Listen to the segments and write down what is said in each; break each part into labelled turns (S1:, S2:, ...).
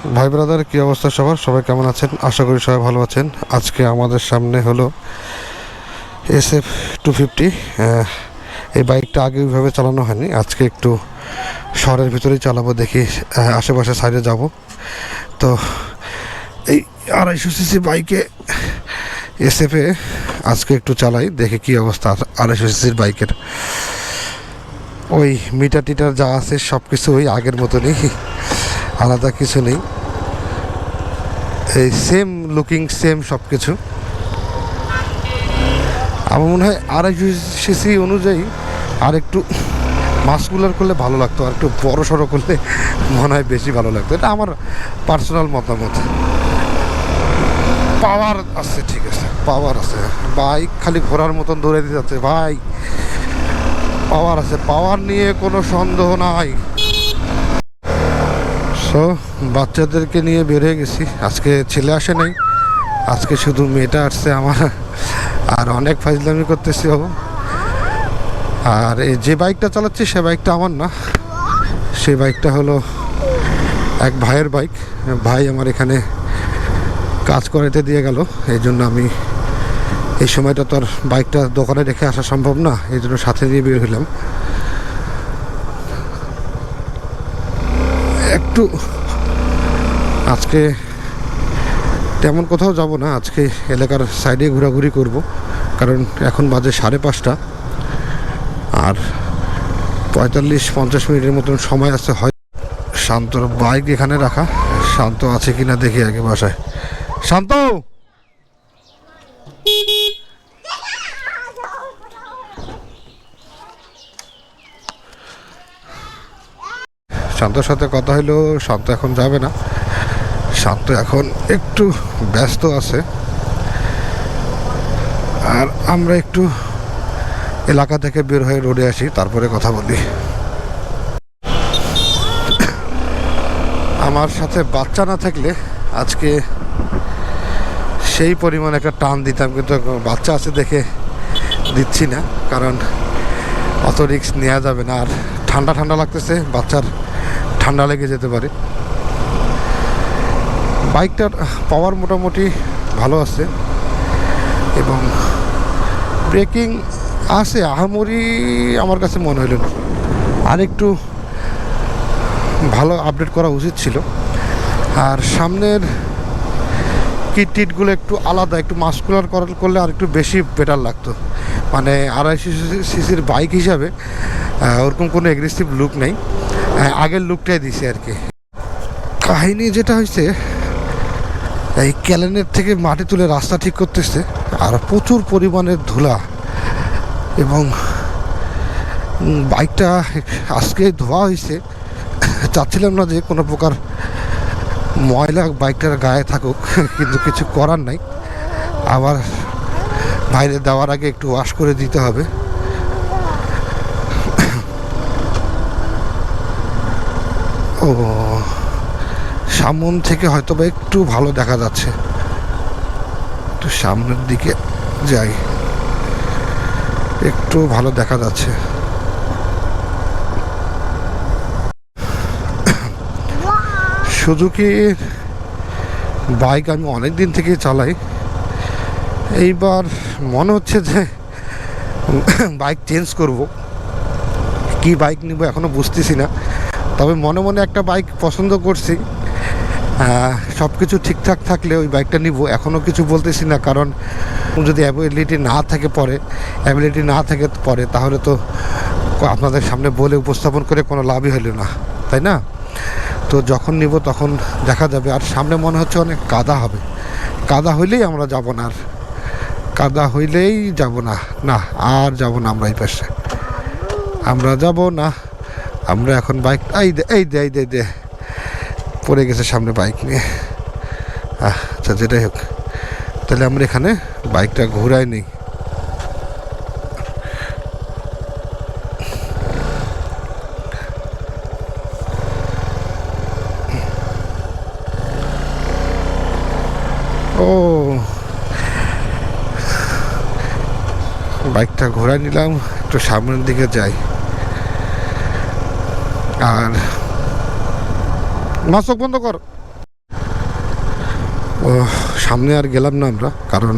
S1: ভাই ব্রাদার, কি অবস্থা সবার? সবাই কেমন আছেন? আশা করি সবাই ভালো আছেন। আজকে আমাদের সামনে হলো SF 250। এই বাইকটা আগে ওইভাবে চালানো হয়নি, আজকে একটু শহরের ভিতরেই চালাবো, দেখি আশেপাশে সাইডে যাব। তো এই 250 সিসি বাইকে SF-এ আজকে একটু চালাই, দেখি কি অবস্থা 250 সিসির বাইকের। ওই মিটার টিটার যা আছে সব কিছু ওই আগের মতনই, আলাদা কিছু নেই, এই সেম লুকিং, সেম সব কিছু। আমার মনে হয় 250 সিসি অনুযায়ী আর একটু মাসকুলার করলে ভালো লাগতো, আর একটু বড় সড়ো করলে মনে হয় বেশি ভালো লাগতো। এটা আমার পার্সোনাল মতামত। পাওয়ার আছে, ঠিক আছে, পাওয়ার আছে। বাইক খালি ঘোরার মতন দৌড়ে দিতে যাচ্ছে ভাই, পাওয়ার আছে, পাওয়ার নিয়ে কোনো সন্দেহ নাই। সো বাচ্চাদেরকে নিয়ে বের হয়ে গেছি। আজকে ছেলে আসে নাই, আজকে শুধু মেয়েটা আসছে আমার, আর অনেক ফাজলামি করতেছি বাবু। আর এই যে বাইকটা চালাচ্ছি সে বাইকটা আমার না, সেই বাইকটা হলো এক ভাইয়ের বাইক। ভাই আমার এখানে কাজ করাতে দিয়ে গেল, এই জন্য আমি এই সময়টা তো আর বাইকটা দোকানে রেখে আসা সম্ভব না, এই জন্য সাথে নিয়ে বের হইলাম। একটু আজকে তেমন কোথাও যাব না, আজকে এলাকার সাইডে ঘোরাঘুরি করব, কারণ এখন বাজে 5:30, আর 45-50 মিনিটের মতন সময় আছে। হয় শান্তর বাইক এখানে রাখা, শান্ত আছে কিনা দেখি আগে বাসায়। শান্ত, শান্তর সাথে কথা হইলো, শান্ত এখন যাবে না, শান্ত এখন একটু ব্যস্ত আছে। আর আমরা একটু এলাকা থেকে বের হয়ে রোডে আসি, তারপরে কথা বলি। আমার সাথে বাচ্চা না থাকলে আজকে সেই পরিমাণ একটা টান দিতাম, কিন্তু বাচ্চা আছে দেখে দিচ্ছি না, কারণ অত রিস্ক নেওয়া যাবে না। আর ঠান্ডা ঠান্ডা লাগতেছে, বাচ্চার ঠান্ডা লেগে যেতে পারে। বাইকটার পাওয়ার মোটামুটি ভালো আছে এবং ব্রেকিং আছে, আহামরি আমার কাছে মনে হইল না। আর একটু ভালো আপডেট করা উচিত ছিল। আর সামনের কিট টিটগুলো একটু আলাদা, একটু মাস্কুলার করলে আর একটু বেশি বেটার লাগতো। মানে 250 সিসির বাইক হিসাবে ওরকম কোনো এগ্রেসিভ লুক নেই, আগের লুকটাই দিছে আর কি। কাহিনী যেটা হয়েছে, এই ক্যালেনের থেকে মাটি তুলে রাস্তা ঠিক করতেছে, আর প্রচুর পরিমাণের ধুলা, এবং বাইকটা আজকে ধোয়া হয়েছে। চাচ্ছিলাম না যে কোনো প্রকার ময়লা বাইকটার গায়ে থাকুক, কিন্তু কিছু করার নাই, আবার বাইরে দেওয়ার আগে একটু ওয়াশ করে দিতে হবে। ও, সামন থেকে হয়তো বা একটু ভালো দেখা যাচ্ছে, একটু সামনের দিকে যাই, একটু ভালো দেখা যাচ্ছে। সুজুকির বাইক আমি অনেক দিন থেকে চালাই, এইবার মনে হচ্ছে যে বাইক চেঞ্জ করব। কি বাইক নিব এখনও বুঝতেছি না, তবে মনে মনে একটা বাইক পছন্দ করছি। সব কিছু ঠিকঠাক থাকলে ওই বাইকটা নিব, এখনও কিছু বলতেছি না, কারণ যদি অ্যাবিলিটি না থাকে পরে, তাহলে তো আপনাদের সামনে বলে উপস্থাপন করে কোনো লাভই হলো না, তাই না? তো যখন নিব তখন দেখা যাবে। আর সামনে মনে হচ্ছে অনেক কাদা হবে, কাদা হইলেই আমরা যাব না, আর কাদা হইলেই যাব না, না আর যাব না আমরা এই পাশে, আমরা যাব না। আমরা এখন বাইক এই দে পড়ে গেছে সামনে বাইক নিয়ে। আচ্ছা, যেটাই হোক, তাহলে আমরা এখানে বাইকটা ঘুরাই নিই। ও, বাইকটা ঘোরাই নিলাম, একটু সামনের দিকে যাই। আর মাছ বন্ধ কর। সামনে আর গেলাম না আমরা, কারণ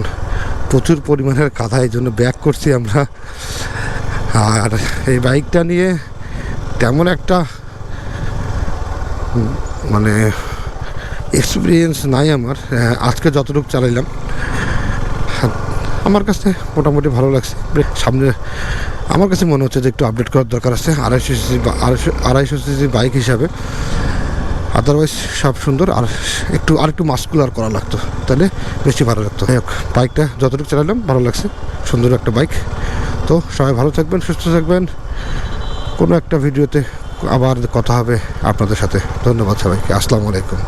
S1: প্রচুর পরিমাণের কাদা, এই জন্য ব্যাক করছি আমরা। আর এই বাইকটা নিয়ে তেমন একটা মানে এক্সপিরিয়েন্স নাই আমার। আজকে যতটুকু চালাইলাম আমার কাছে মোটামুটি ভালো লাগছে। সামনে আমার কাছে মনে হচ্ছে যে একটু আপডেট করার দরকার আছে 250 সিসি বাইক হিসাবে। আদারওয়াইজ সব সুন্দর, আর একটু মাস্কুলার করা লাগতো, তাহলে বেশি ভালো লাগতো। যাই হোক, বাইকটা যতটুকু চালালাম ভালো লাগছে, সুন্দর একটা বাইক। তো সবাই ভালো থাকবেন, সুস্থ থাকবেন। কোনো একটা ভিডিওতে আবার কথা হবে আপনাদের সাথে। ধন্যবাদ সবাইকে। আসসালামু আলাইকুম।